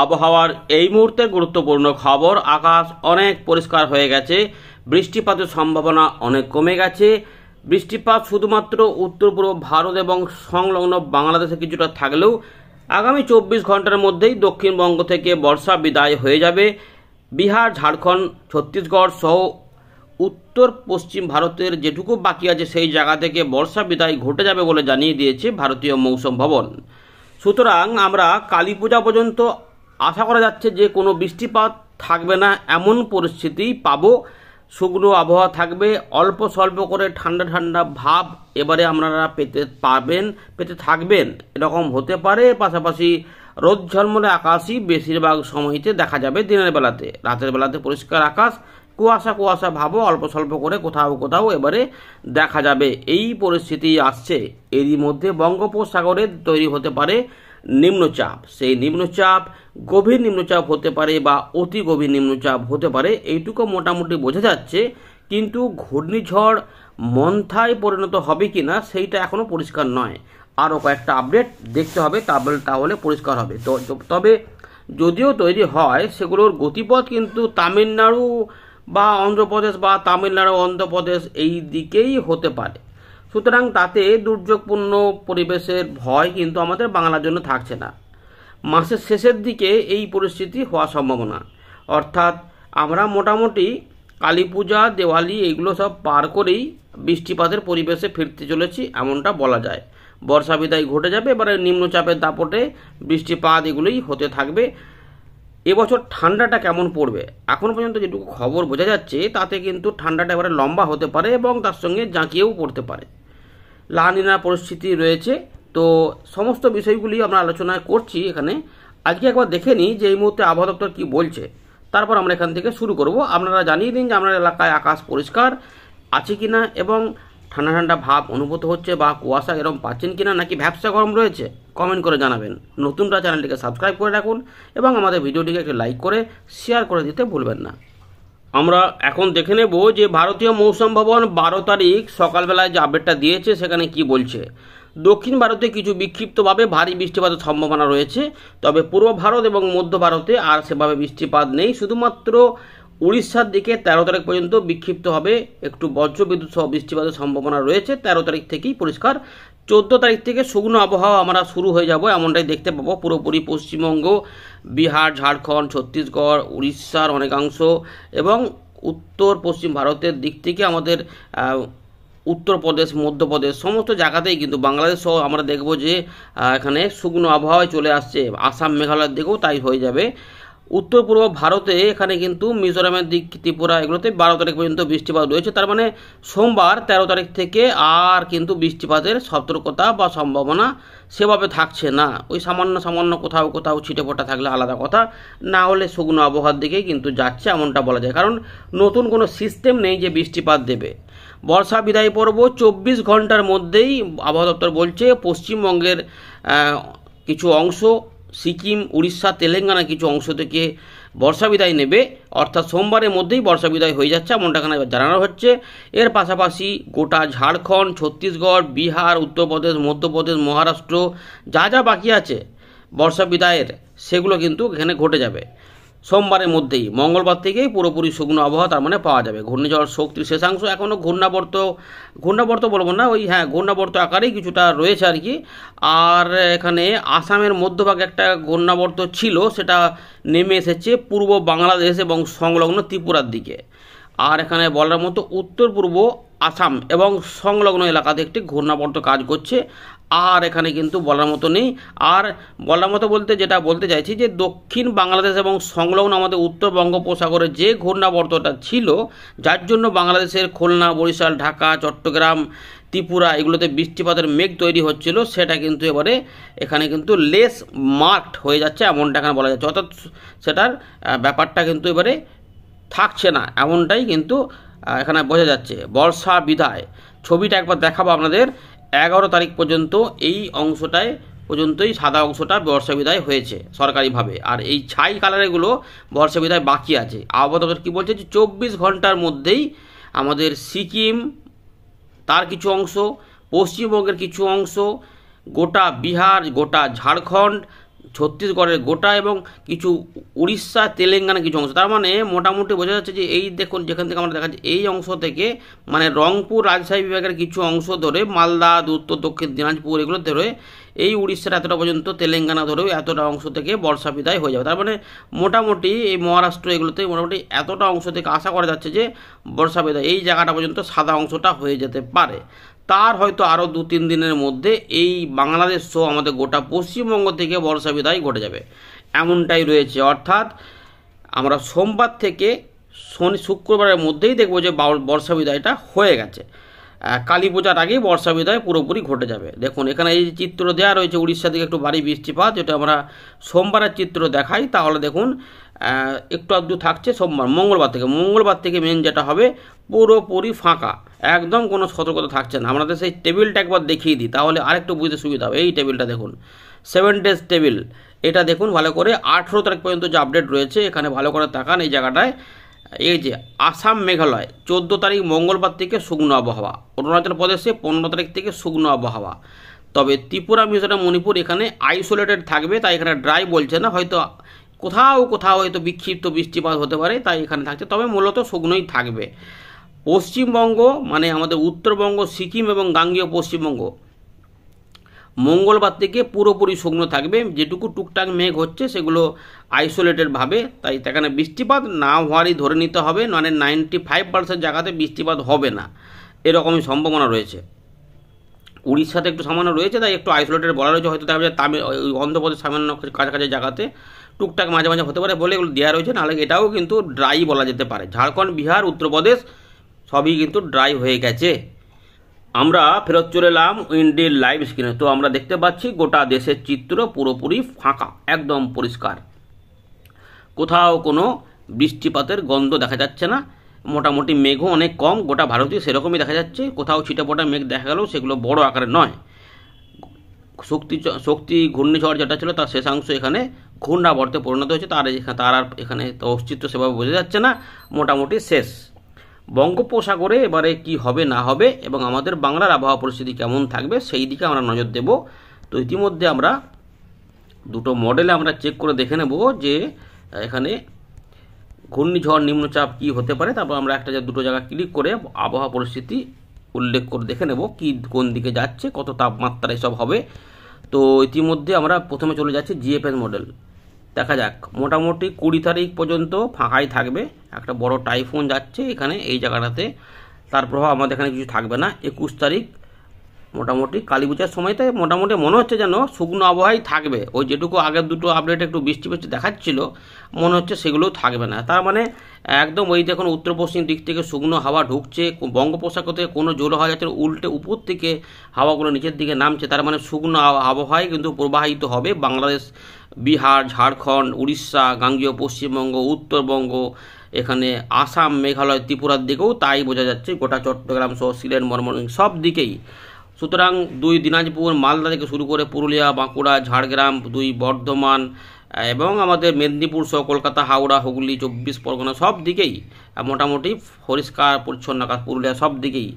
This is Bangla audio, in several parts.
আবহাওয়ার এই মুহূর্তে গুরুত্বপূর্ণ খবর। আকাশ অনেক পরিষ্কার হয়ে গেছে, বৃষ্টিপাতের সম্ভাবনা অনেক কমে গেছে। বৃষ্টিপাত শুধুমাত্র উত্তর পূর্ব ভারত এবং সংলগ্ন বাংলাদেশে কিছুটা থাকলেও আগামী 24 ঘন্টার মধ্যেই দক্ষিণবঙ্গ থেকে বর্ষা বিদায় হয়ে যাবে। বিহার, ঝাড়খণ্ড, ছত্তিশগড় সহ উত্তর পশ্চিম ভারতের যেটুকু বাকি আছে সেই জায়গা থেকে বর্ষা বিদায় ঘটে যাবে বলে জানিয়ে দিয়েছে ভারতীয় মৌসুম ভবন। সুতরাং আমরা কালী পূজা পর্যন্ত আশা করা যাচ্ছে যে কোনো বৃষ্টিপাত থাকবে না, এমন পরিস্থিতি পাবো। শুকনো আবহাওয়া থাকবে, অল্প স্বল্প করে ঠান্ডা ঠান্ডা ভাব এবারে আপনারা পেতে থাকবেন, এরকম হতে পারে। পাশাপাশি রোদ ঝলমলে আকাশই বেশিরভাগ সময়তে দেখা যাবে দিনের বেলাতে। রাতের বেলাতে পরিষ্কার আকাশ, কুয়াশা কুয়াশা ভাবও অল্প স্বল্প করে কোথাও কোথাও এবারে দেখা যাবে। এই পরিস্থিতি আসছে। এরই মধ্যে বঙ্গোপসাগরে তৈরি হতে পারে নিম্নচাপ। সেই নিম্নচাপ গভীর নিম্নচাপ হতে পারে বা অতি গভীর নিম্নচাপ হতে পারে, এইটুকু মোটামুটি বোঝা যাচ্ছে। কিন্তু ঘূর্ণিঝড় মন্থায় পরিণত হবে কিনা সেইটা এখনো পরিষ্কার নয়। আরও কয়েকটা আপডেট দেখতে হবে, তাহলে পরিষ্কার হবে। তবে যদিও তৈরি হয়, সেগুলোর গতিপথ কিন্তু তামিলনাড়ু বা অন্ধ্রপ্রদেশ বা তামিলনাড়ু অন্ধ্রপ্রদেশ এই দিকেই হতে পারে। সুতরাং তাতে দুর্যোগপূর্ণ পরিবেশের ভয় কিন্তু আমাদের বাংলার জন্য থাকছে না। মাসের শেষের দিকে এই পরিস্থিতি হওয়ার সম্ভাবনা, অর্থাৎ আমরা মোটামুটি কালী পূজা, দেওয়ালি এগুলো সব পার করেই বৃষ্টিপাতের পরিবেশে ফিরতে চলেছি, এমনটা বলা যায়। বর্ষা বিদায় ঘটে যাবে, এবারে নিম্নচাপের দাপটে বৃষ্টিপাত এগুলোই হতে থাকবে। এবছর ঠান্ডাটা কেমন পড়বে, এখন পর্যন্ত যেটুকু খবর বোঝা যাচ্ছে তাতে কিন্তু ঠান্ডাটা এবারে লম্বা হতে পারে এবং তার সঙ্গে জাঁকিয়েও পড়তে পারে। লা নিনা পরিস্থিতি রয়েছে। তো সমস্ত বিষয়গুলি আমরা আলোচনা করছি এখানে। আজকে একবার দেখে নিই যে এই মুহূর্তে আবহাওয়া দপ্তর কী বলছে, তারপর আমরা এখান থেকে শুরু করব। আপনারা জানিয়ে দিন যে আপনার এলাকায় আকাশ পরিষ্কার আছে কিনা এবং ঠান্ডা ঠান্ডা ভাব অনুভূত হচ্ছে বা কুয়াশা এরকম পাচ্ছেন কিনা, নাকি ভ্যাপসা গরম রয়েছে, কমেন্ট করে জানাবেন। নতুনরা চ্যানেলটিকে সাবস্ক্রাইব করে রাখুন এবং আমাদের ভিডিওটিকে একটু লাইক করে শেয়ার করে দিতে ভুলবেন না। আমরা এখন দেখে নেব যে ভারতীয় মৌসুম ভবন 12 তারিখ সকালবেলায় যে আপডেটটা দিয়েছে সেখানে কি বলছে। দক্ষিণ ভারতে কিছু বিক্ষিপ্তভাবে ভারী বৃষ্টিপাতের সম্ভাবনা রয়েছে, তবে পূর্ব ভারত এবং মধ্য ভারতে আর সেভাবে বৃষ্টিপাত নেই। শুধুমাত্র উড়িষ্যার দিকে 13 তারিখ পর্যন্ত বিক্ষিপ্তভাবে একটু বজ্রবিদ্যুৎ সহ বৃষ্টিপাতের সম্ভাবনা রয়েছে। 13 তারিখ থেকেই পরিষ্কার। 14 তারিখ থেকে শুকনো আবহাওয়া আমরা শুরু হয়ে যাব, এমনটাই দেখতে পাবো। পুরোপুরি পশ্চিমবঙ্গ, বিহার, ঝাড়খণ্ড, ছত্তিশগড়, উড়িষ্যার অনেকাংশ এবং উত্তর পশ্চিম ভারতের দিক থেকে আমাদের উত্তরপ্রদেশ, মধ্যপ্রদেশ সমস্ত জায়গাতেই কিন্তু বাংলাদেশ সহ আমরা দেখব যে এখানে শুকনো আবহাওয়ায় চলে আসছে। আসাম, মেঘালয়ের দিকেও তাই হয়ে যাবে। উত্তর পূর্ব ভারতে এখানে কিন্তু মিজোরামের দিক, ত্রিপুরা এগুলোতে 12 তারিখ পর্যন্ত বৃষ্টিপাত রয়েছে। তার মানে সোমবার 13 তারিখ থেকে আর কিন্তু বৃষ্টিপাতের সতর্কতা বা সম্ভাবনা সেভাবে থাকছে না। ওই সামান্য সামান্য কোথাও কোথাও ছিটে ফোটা থাকলে আলাদা কথা, না হলে শুকনো আবহাওয়ার দিকেই কিন্তু যাচ্ছে এমনটা বলা যায়। কারণ নতুন কোনো সিস্টেম নেই যে বৃষ্টিপাত দেবে। বর্ষা বিদায় পর্ব 24 ঘন্টার মধ্যেই আবহাওয়া দপ্তর বলছে পশ্চিমবঙ্গের কিছু অংশ, সিকিম, উড়িষ্যা, তেলেঙ্গানা কিছু অংশ থেকে বর্ষা বিদায় নেবে, অর্থাৎ সোমবারের মধ্যেই বর্ষা বিদায় হয়ে যাচ্ছে এমনটা এখানে জানানো হচ্ছে। এর পাশাপাশি গোটা ঝাড়খণ্ড, ছত্তিশগড়, বিহার, উত্তরপ্রদেশ, মধ্যপ্রদেশ, মহারাষ্ট্র যা যা বাকি আছে বর্ষা বিদায়ের, সেগুলো কিন্তু এখানে ঘটে যাবে সোমবারের মধ্যেই। মঙ্গলবার থেকেই পুরোপুরি শুকনো আবহাওয়া তার মানে পাওয়া যাবে। ঘূর্ণিঝড় শক্তির শেষাংশ এখনও ঘূর্ণাবর্ত বলবো না, ওই ঘূর্ণাবর্ত আকারেই কিছুটা রয়েছে আর কি। আর এখানে আসামের মধ্যভাগে একটা ঘূর্ণাবর্ত ছিল, সেটা নেমে এসেছে পূর্ব বাংলাদেশ এবং সংলগ্ন ত্রিপুরার দিকে। আর এখানে বলার মতো উত্তর পূর্ব আসাম এবং সংলগ্ন এলাকাতে একটি ঘূর্ণাবর্ত কাজ করছে। আর এখানে কিন্তু বলার মতো নেই। আর বলার মতো বলতে যেটা বলতে চাইছি যে দক্ষিণ বাংলাদেশ এবং সংলগ্ন আমাদের উত্তর বঙ্গোপসাগরে যে ঘূর্ণাবর্তটা ছিল, যার জন্য বাংলাদেশের খুলনা, বরিশাল, ঢাকা, চট্টগ্রাম, ত্রিপুরা এগুলোতে বৃষ্টিপাতের মেঘ তৈরি হচ্ছিল, সেটা কিন্তু এবারে এখানে কিন্তু লেস মার্কড হয়ে যাচ্ছে এমনটা এখানে বলা যাচ্ছে। অর্থাৎ সেটার ব্যাপারটা কিন্তু এবারে থাকছে না, এমনটাই কিন্তু এখানে বোঝা যাচ্ছে। বর্ষা বিদায় ছবিটা একবার দেখাবো আপনাদের। 11 তারিখ পর্যন্ত এই অংশটায় পর্যন্তই সাদা অংশটা বর্ষা বিদায় হয়েছে সরকারিভাবে, আর এই ছাই কালারেগুলো বর্ষা বিদায় বাকি আছে। আবহাওয়া দপ্তর কী বলছে যে 24 ঘন্টার মধ্যেই আমাদের সিকিম, তার কিছু অংশ, পশ্চিমবঙ্গের কিছু অংশ, গোটা বিহার, গোটা ঝাড়খণ্ড, ছত্তিশগড়ের গোটা এবং কিছু উড়িষ্যা তেলেঙ্গানা কিছু অংশ। তার মানে মোটামুটি বোঝা যাচ্ছে যে এই দেখুন যেখান থেকে আমরা দেখাচ্ছি এই অংশ থেকে মানে রংপুর রাজশাহী বিভাগের কিছু অংশ ধরে মালদা উত্তর দক্ষিণ দিনাজপুর এগুলো ধরে এই উড়িষ্যার এতটা পর্যন্ত তেলেঙ্গানা ধরেও এতটা অংশ থেকে বর্ষা বিদায় হয়ে যাবে। তার মানে মোটামুটি এই মহারাষ্ট্র এগুলোতে মোটামুটি এতটা অংশ থেকে আশা করা যাচ্ছে যে বর্ষা বিদায় এই জায়গাটা পর্যন্ত সাদা অংশটা হয়ে যেতে পারে। তার হয়তো আরও 2-3 দিনের মধ্যে এই বাংলাদেশ সহ আমাদের গোটা পশ্চিমবঙ্গ থেকে বর্ষা বিদায় ঘটে যাবে, এমনটাই রয়েছে। অর্থাৎ আমরা সোমবার থেকে শুক্রবারের মধ্যেই দেখব যে বর্ষা বিদায়টা হয়ে গেছে। কালী পূজার আগেই বর্ষা বিদায় পুরোপুরি ঘটে যাবে। দেখুন এখানে এই চিত্র দেওয়া রয়েছে উড়িষ্যা থেকে একটু ভারী বৃষ্টিপাত, যেটা আমরা সোমবারের চিত্র দেখাই তাহলে দেখুন একটু আধটু থাকছে মঙ্গলবার থেকে মেন যেটা হবে পুরোপুরি ফাঁকা, একদম কোনো সতর্কতা থাকছে না। আমাদের সেই টেবিলটা একবার দেখিয়ে দিই তাহলে আরেকটু বুঝতে সুবিধা হবে। এই টেবিলটা দেখুন 7 ডেজ টেবিল, এটা দেখুন ভালো করে 18 তারিখ পর্যন্ত যে আপডেট রয়েছে এখানে ভালো করে তাকান এই জায়গাটায়। এই যে আসাম মেঘালয় 14 তারিখ মঙ্গলবার থেকে শুকনো আবহাওয়া, অরুণাচল প্রদেশে 15 তারিখ থেকে শুকনো আবহাওয়া, তবে ত্রিপুরা মিজোরাম মণিপুর এখানে আইসোলেটেড থাকবে, তাই এখানে ড্রাই বলছে না, হয়তো কোথাও হয়তো বিক্ষিপ্ত বৃষ্টিপাত হতে পারে তাই এখানে থাকছে, তবে মূলত শুকনোই থাকবে। পশ্চিমবঙ্গ মানে আমাদের উত্তরবঙ্গ সিকিম এবং গাঙ্গেয় পশ্চিমবঙ্গ মঙ্গলবার থেকে পুরোপুরি শুকনো থাকবে, যেটুকু টুকটাক মেঘ হচ্ছে সেগুলো আইসোলেটেড ভাবে, তাই এখানে বৃষ্টিপাত না হওয়ারই ধরে নিতে হবে, মানে 95% জায়গাতে বৃষ্টিপাত হবে না এরকমই সম্ভাবনা রয়েছে। উড়িষ্যাতে একটু সামান্য রয়েছে তাই একটু আইসোলেটেড বলা রয়েছে, হয়তো দেখা যায় অন্ধ্রপ্রদেশ সামান্য কাছাকাছি জায়গাতে টুকটাক মাঝে মাঝে হতে পারে বলে এগুলো দেওয়া রয়েছে, নাহলে এটাও কিন্তু ড্রাই বলা যেতে পারে। ঝাড়খণ্ড বিহার উত্তরপ্রদেশ সবই কিন্তু ড্রাই হয়ে গেছে। আমরা ফেরত চলে এলাম উইন্ডির লাইভ স্ক্রিনে। তো আমরা দেখতে পাচ্ছি গোটা দেশের চিত্র পুরোপুরি ফাঁকা, একদম পরিষ্কার, কোথাও কোনো বৃষ্টিপাতের গন্ধ দেখা যাচ্ছে না। মোটামুটি মেঘও অনেক কম, গোটা ভারতীয় সেরকমই দেখা যাচ্ছে, কোথাও ছিটেফোঁটা মেঘ দেখা গেলেও সেগুলো বড় আকারে নয়। শক্তি ঘূর্ণিঝড় যেটা ছিল তার শেষাংশ এখানে ঘূর্ণাবর্তে পরিণত হয়েছে, তার আর এখানে অস্তিত্ব সেভাবে বোঝা যাচ্ছে না, মোটামুটি শেষ। বঙ্গোপসাগরে এবারে কি হবে না হবে এবং আমাদের বাংলার আবহাওয়া পরিস্থিতি কেমন থাকবে সেই দিকে আমরা নজর দেব। তো ইতিমধ্যে আমরা দুটো মডেলে আমরা চেক করে দেখে নেব যে এখানে ঘূর্ণিঝড় নিম্নচাপ কি হতে পারে, তারপর আমরা দুটো জায়গা ক্লিক করে আবহাওয়া পরিস্থিতি উল্লেখ করে দেখে নেব কি কোন দিকে যাচ্ছে, কত তাপমাত্রা এসব হবে। তো ইতিমধ্যে আমরা প্রথমে চলে যাচ্ছি জিএফএস মডেল। দেখা যাক, মোটামুটি 20 তারিখ পর্যন্ত ফাঁকাই থাকবে, একটা বড় টাইফুন যাচ্ছে এখানে এই জায়গাটাতে, তার প্রভাব আমাদের এখানে কিছু থাকবে না। 21 তারিখ মোটামুটি কালী পূজার সময়তে মোটামুটি মনে হচ্ছে যেন শুকনো আবহাওয়াই থাকবে, ওই যেটুকু আগের দুটো আপডেট একটু বৃষ্টি দেখাচ্ছিল মনে হচ্ছে সেগুলোও থাকবে না। তার মানে একদম ওই দেখুন উত্তর পশ্চিম দিক থেকে শুকনো হাওয়া ঢুকছে, বঙ্গোপসাগর থেকে কোনো জোর হাওয়া যাচ্ছে, উল্টে উপর থেকে হাওয়াগুলো নিচের দিকে নামছে, তার মানে শুকনো আবহাওয়াই কিন্তু প্রবাহিত হবে বাংলাদেশ, বিহার, ঝাড়খণ্ড, উড়িষ্যা, গাঙ্গেয় পশ্চিমবঙ্গ, উত্তরবঙ্গ, এখানে আসাম, মেঘালয়, ত্রিপুরার দিকেও তাই বোঝা যাচ্ছে, গোটা চট্টগ্রাম সহ সিলেট, ময়মনসিংহ সব দিকেই। সুতরাং 2 দিনাজপুর, মালদা থেকে শুরু করে পুরুলিয়া, বাঁকুড়া, ঝাড়গ্রাম, 2 বর্ধমান এবং আমাদের মেদিনীপুর সহ কলকাতা, হাওড়া, হুগলি, 24 পরগনা সব দিকেই মোটামুটি পরিষ্কার পরিচ্ছন্ন আকাশ, পুরুলিয়া সব দিকেই।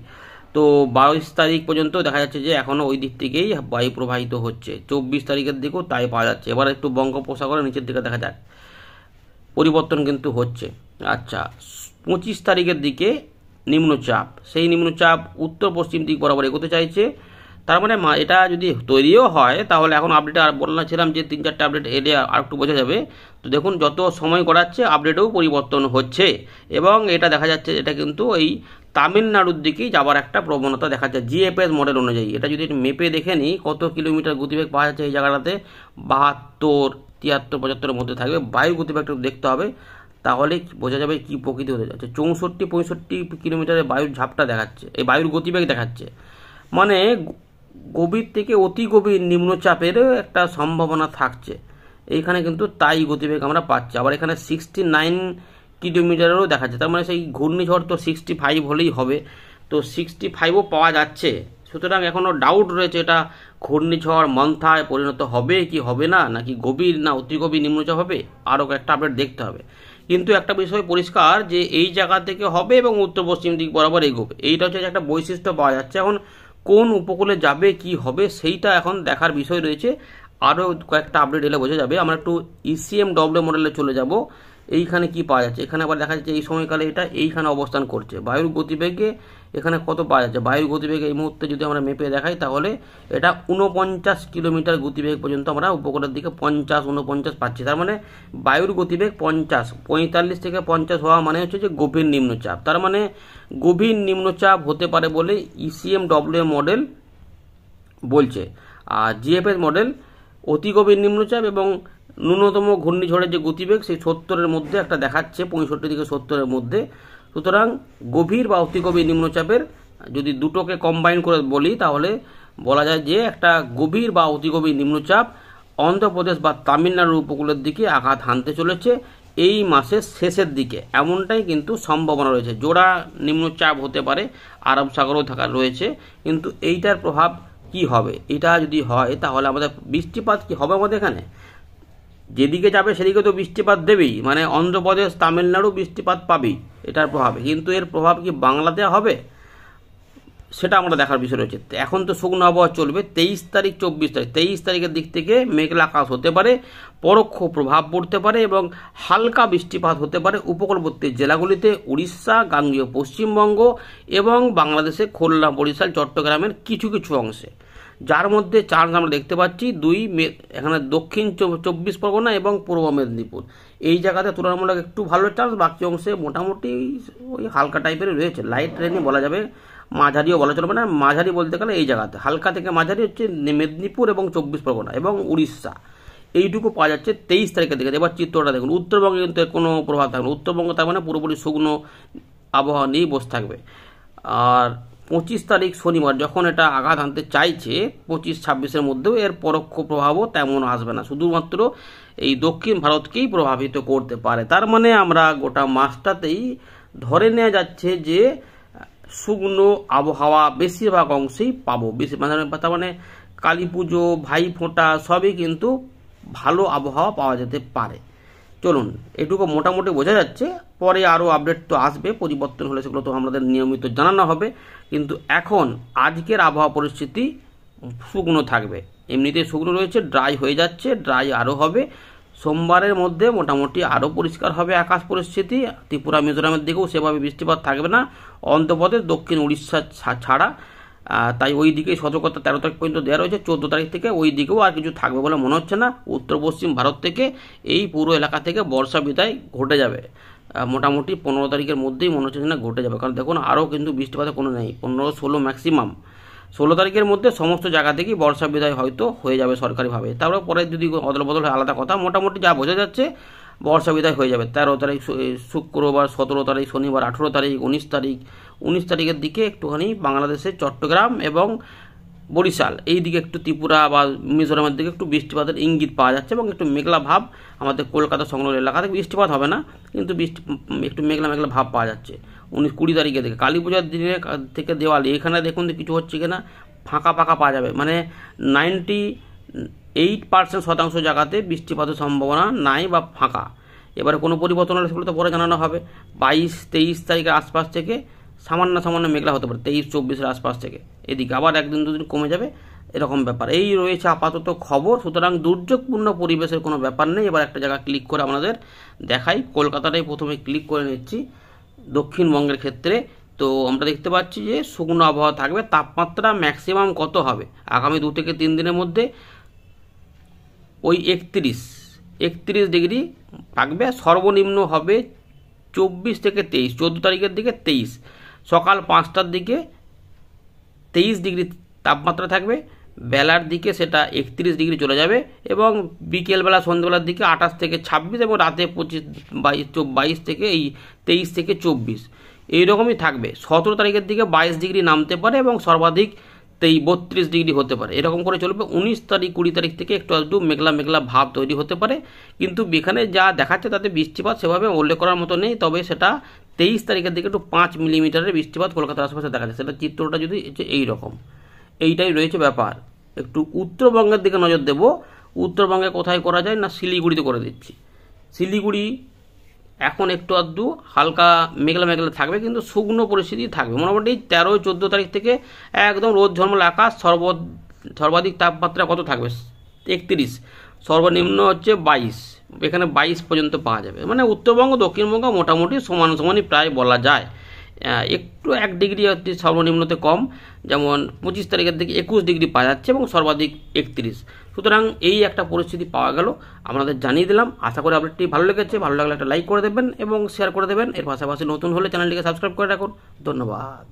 তো 22 তারিখ পর্যন্ত দেখা যাচ্ছে যে এখনও ওই দিক থেকেই বায়ু প্রবাহিত হচ্ছে, 24 তারিখের দিকেও তাই পাওয়া যাচ্ছে। এবার একটু বঙ্গোপসাগরের নিচের দিকে দেখা যাক, পরিবর্তন কিন্তু হচ্ছে। আচ্ছা, 25 তারিখের দিকে নিম্নচাপ, সেই নিম্নচাপ উত্তর পশ্চিম দিক বরাবর এগোতে চাইছে, তার মানে এটা যদি তৈরিও হয় তাহলে এখন আপডেটে আর বলছিলাম যে 3-4টা আপডেট এলে আর একটু বোঝা যাবে। তো দেখুন যত সময় গড়াচ্ছে আপডেটেও পরিবর্তন হচ্ছে এবং এটা দেখা যাচ্ছে এটা কিন্তু এই তামিলনাড়ুর দিকেই যাবার একটা প্রবণতা দেখা যাচ্ছে জিএফএস মডেল অনুযায়ী। এটা যদি মেপে দেখে নিই কত কিলোমিটার গতিবেগ পাওয়া যাচ্ছে এই জায়গাটাতে, 72, 73, 75-এর মধ্যে থাকবে। বায়ু গতিবেগটা দেখতে হবে, তাহলে বোঝা যাবে কি প্রকৃতি হতে যাচ্ছে। 64-65 কিলোমিটারের বায়ুর ঝাপটা দেখাচ্ছে, এই বায়ুর গতিবেগ দেখাচ্ছে, মানে গভীর থেকে অতি গভীর নিম্নচাপের একটা সম্ভাবনা থাকছে এইখানে, কিন্তু তাই গতিবেগ আমরা পাচ্ছি। আবার এখানে 69 কিলোমিটারেরও দেখাচ্ছে, তার মানে সেই ঘূর্ণিঝড় তো 65 হলেই হবে, তো 65ও পাওয়া যাচ্ছে। সুতরাং এখনও ডাউট রয়েছে এটা ঘূর্ণিঝড় মন্থায় পরিণত হবে কি হবে না, নাকি গভীর না অতি গভীর নিম্নচাপ হবে, আরও একটা আপডেট দেখতে হবে। কিন্তু একটা বিষয় পরিষ্কার যে এই জায়গা থেকে হবে এবং উত্তর পশ্চিম দিক বরাবর এগোবে, এইটা হচ্ছে একটা বৈশিষ্ট্য পাওয়া যাচ্ছে। এখন কোন উপকূলে যাবে কি হবে সেইটা এখন দেখার বিষয় রয়েছে। আরও কয়েকটা আপডেট এলে বোঝা যাবে। আমরা একটু ECMW মডেলে চলে যাব। এইখানে কি পাওয়া যাচ্ছে, এখানে আবার দেখা যাচ্ছে এই সময়কালে এটা এইখানে অবস্থান করছে। বায়ুর গতিবেগে এখানে কত পাওয়া যাচ্ছে, বায়ুর গতিবেগে এই মুহূর্তে যদি আমরা মেপে দেখাই তাহলে এটা 49 কিলোমিটার গতিবেগ পর্যন্ত আমরা উপকূলের দিকে 50-49 পাচ্ছি। তার মানে বায়ুর গতিবেগ 50, 45 থেকে 50 হওয়া মানে হচ্ছে যে গভীর নিম্নচাপ। তার মানে গভীর নিম্নচাপ হতে পারে বলে ECMW মডেল বলছে। আর GFS মডেল অতি গভীর নিম্নচাপ এবং ন্যূনতম ঘূর্ণিঝড়ের যে গতিবেগ সেই 70-এর মধ্যে একটা দেখাচ্ছে, 65 থেকে 70-এর মধ্যে। সুতরাং গভীর বা অতি গভীর নিম্নচাপের যদি দুটোকে কম্বাইন করে বলি তাহলে বলা যায় যে একটা গভীর বা অতি গভীর নিম্নচাপ অন্ধ্রপ্রদেশ বা তামিলনাড়ুর উপকূলের দিকে আঘাত হানতে চলেছে এই মাসের শেষের দিকে, এমনটাই কিন্তু সম্ভাবনা রয়েছে। জোড়া নিম্নচাপ হতে পারে, আরব সাগরও থাকা রয়েছে, কিন্তু এইটার প্রভাব কি হবে, এটা যদি হয় তাহলে আমাদের বৃষ্টিপাত কি হবে আমাদের এখানে? যেদিকে যাবে সেদিকে তো বৃষ্টিপাত দেবেই, মানে অন্ধ্রপ্রদেশ তামিলনাড়ু বৃষ্টিপাত পাবেই এটার প্রভাবে, কিন্তু এর প্রভাব কি বাংলাতে হবে সেটা আমরা দেখার বিষয় রয়েছে। এখন তো শুকনো আবহাওয়া চলবে 23 তারিখ 24 তারিখ, 23 তারিখের দিক থেকে মেঘলা আকাশ হতে পারে, পরোক্ষ প্রভাব পড়তে পারে এবং হালকা বৃষ্টিপাত হতে পারে উপকূলবর্তী জেলাগুলিতে, উড়িষ্যা, গাঙ্গেয় পশ্চিমবঙ্গ এবং বাংলাদেশে খুলনা, বরিশাল, চট্টগ্রামের কিছু কিছু অংশে, যার মধ্যে চান্স আমরা দেখতে পাচ্ছি এখানে দক্ষিণ 24 পরগনা এবং পূর্ব মেদিনীপুর, এই জায়গাতে তুলনামূলক একটু ভালো চান্স, বাকি অংশে মোটামুটি ওই হালকা টাইপের রয়েছে। লাইট রেনই বলা যাবে, মাঝারিও বলা চলবে না, মাঝারি বলতে গেলে এই জায়গাতে হালকা থেকে মাঝারি হচ্ছে মেদিনীপুর এবং 24 পরগনা এবং উড়িষ্যা, এইটুকু পাওয়া যাচ্ছে 23 তারিখের দিকে। এবার চিত্রটা দেখুন, উত্তরবঙ্গে কিন্তু কোনো প্রভাব থাকবে না, উত্তরবঙ্গ তার মানে পুরোপুরি শুকনো আবহাওয়া নিয়েই বসে থাকবে। আর 25 তারিখ শনিবার যখন এটা আঘাত আনতে চাইছে 25-26-এর মধ্যেও এর পরোক্ষ প্রভাবও তেমন আসবে না, শুধুমাত্র এই দক্ষিণ ভারতকেই প্রভাবিত করতে পারে। তার মানে আমরা গোটা মাসটাতেই ধরে নেওয়া যাচ্ছে যে শুকনো আবহাওয়া বেশিরভাগ অংশেই পাবো। তার মানে কালী পুজো, ভাই ফোঁটা সবই কিন্তু ভালো আবহাওয়া পাওয়া যেতে পারে। চলুন, এটুকু মোটামুটি বোঝা যাচ্ছে, পরে আরও আপডেট তো আসবে, পরিবর্তন হলে সেগুলো তো আমাদের নিয়মিত জানানো হবে। কিন্তু এখন আজকের আবহাওয়া পরিস্থিতি শুকনো থাকবে, এমনিতেই শুকনো রয়েছে, ড্রাই হয়ে যাচ্ছে, ড্রাই আরও হবে। সোমবারের মধ্যে মোটামুটি আরও পরিষ্কার হবে আকাশ পরিস্থিতি, ত্রিপুরা মিজোরামের দিকেও সেভাবে বৃষ্টিপাত থাকবে না, অন্ধ্রপ্রদেশ দক্ষিণ উড়িষ্যা ছাড়া। তাই ওই দিকেই সতর্কতা 13 তারিখ পর্যন্ত দেওয়া রয়েছে, 14 তারিখ থেকে ওই দিকেও আর কিছু থাকবে বলে মনে হচ্ছে না। উত্তর পশ্চিম ভারত থেকে এই পুরো এলাকা থেকে বর্ষা বিদায় ঘটে যাবে মোটামুটি 15 তারিখের মধ্যেই মনে হচ্ছে না ঘটে যাবে, কারণ দেখুন আরও কিন্তু বৃষ্টিপাতের কোনো নেই, 15-16 ম্যাক্সিমাম, 16 তারিখের মধ্যে সমস্ত জায়গা থেকেই বর্ষা বিদায় হয়তো হয়ে যাবে সরকারিভাবে। তারপরে পরে যদি অদল বদল হয় আলাদা কথা, মোটামুটি যা বোঝা যাচ্ছে বর্ষা বিদায় হয়ে যাবে 13 তারিখ শুক্রবার, 17 তারিখ শনিবার, 18 তারিখ, 19 তারিখের দিকে একটুখানি বাংলাদেশের চট্টগ্রাম এবং বরিশাল এই দিকে, একটু ত্রিপুরা বা মিজোরামের দিকে একটু বৃষ্টিপাতের ইঙ্গিত পাওয়া যাচ্ছে এবং একটু মেঘলা ভাব। আমাদের কলকাতা সংলগ্ন এলাকাতে বৃষ্টিপাত হবে না, কিন্তু একটু মেঘলা মেঘলা ভাব পাওয়া যাচ্ছে 19-20 তারিখের দিকে। কালী পূজার দিনে থেকে দেওয়ালি, এখানে দেখুন কিছু হচ্ছে কিনা, ফাঁকা ফাঁকা পাওয়া যাবে, মানে 98% জায়গাতে বৃষ্টিপাতের সম্ভাবনা নাই বা ফাঁকা। এবারে কোনো পরিবর্তন হলে সেগুলো তো পরে জানানো হবে। 22-23 তারিখের আশপাশ থেকে সামান্য মেঘলা হতে পারে, 23-24-এর আশপাশ থেকে, এদিকে আবার 1-2 দিন কমে যাবে, এরকম ব্যাপার এই রয়েছে আপাতত খবর। সুতরাং দুর্যোগপূর্ণ পরিবেশের কোনো ব্যাপার নেই। এবার একটা জায়গা ক্লিক করে আপনাদের দেখাই, কলকাতাটাই প্রথমে ক্লিক করে নিচ্ছি দক্ষিণবঙ্গের ক্ষেত্রে। তো আমরা দেখতে পাচ্ছি যে শুকনো আবহাওয়া থাকবে, তাপমাত্রা ম্যাক্সিমাম কত হবে আগামী 2 থেকে 3 দিনের মধ্যে, ওই 31 ডিগ্রি থাকবে, সর্বনিম্ন হবে 24 থেকে 23, 14 তারিখের দিকে 23, সকাল 5টার দিকে 23 ডিগ্রি তাপমাত্রা থাকবে, বেলার দিকে সেটা 31 ডিগ্রি চলে যাবে এবং বিকেলবেলা সন্ধ্যেবেলার দিকে 28 থেকে 26 এবং রাতে 22 থেকে 23 থেকে 24 এইরকমই থাকবে। 17 তারিখের দিকে 22 ডিগ্রি নামতে পারে এবং সর্বাধিক 32 ডিগ্রি হতে পারে, এরকম করে চলবে। 19 তারিখ 20 তারিখ থেকে একটু মেঘলা মেঘলা ভাব তৈরি হতে পারে, কিন্তু এখানে যা দেখাচ্ছে তাতে বৃষ্টিপাত সেভাবে উল্লেখ করার মতো নেই। তবে সেটা 23 তারিখের দিকে একটু 5 মিলিমিটারের বৃষ্টিপাত কলকাতার আশেপাশে দেখা যাচ্ছে, সেটা চিত্রটা যদি এইরকম, এইটাই রয়েছে ব্যাপার। একটু উত্তরবঙ্গের দিকে নজর দেব, উত্তরবঙ্গে কোথায় করা যায় না, শিলিগুড়িতে করে দিচ্ছি। শিলিগুড়ি এখন একটু আধটু হালকা মেঘলা মেঘলা থাকবে, কিন্তু শুকনো পরিস্থিতি থাকবে মোটামুটি। 13-14 তারিখ থেকে একদম রোদ ঝলমল আকাশ, সর্বাধিক তাপমাত্রা কত থাকবে 31, সর্বনিম্ন হচ্ছে 22, এখানে 22 পর্যন্ত পাওয়া যাবে। মানে উত্তরবঙ্গ দক্ষিণবঙ্গ মোটামুটি সমানই প্রায় বলা যায়। একটু 1 ডিগ্রি হচ্ছে সর্বনিম্নতে কম, যেমন 25 তারিখের দিকে 21 ডিগ্রি পাওয়া যাচ্ছে এবং সর্বাধিক 31। সুতরাং এই একটা পরিস্থিতি পাওয়া গেল, আপনাদের জানিয়ে দিলাম। আশা করি আপডেটটি ভালো লেগেছে। ভালো লাগলে একটা লাইক করে দেবেন এবং শেয়ার করে দেবেন। এর পাশাপাশি নতুন হলে চ্যানেলটিকে সাবস্ক্রাইব করে রাখুন। ধন্যবাদ।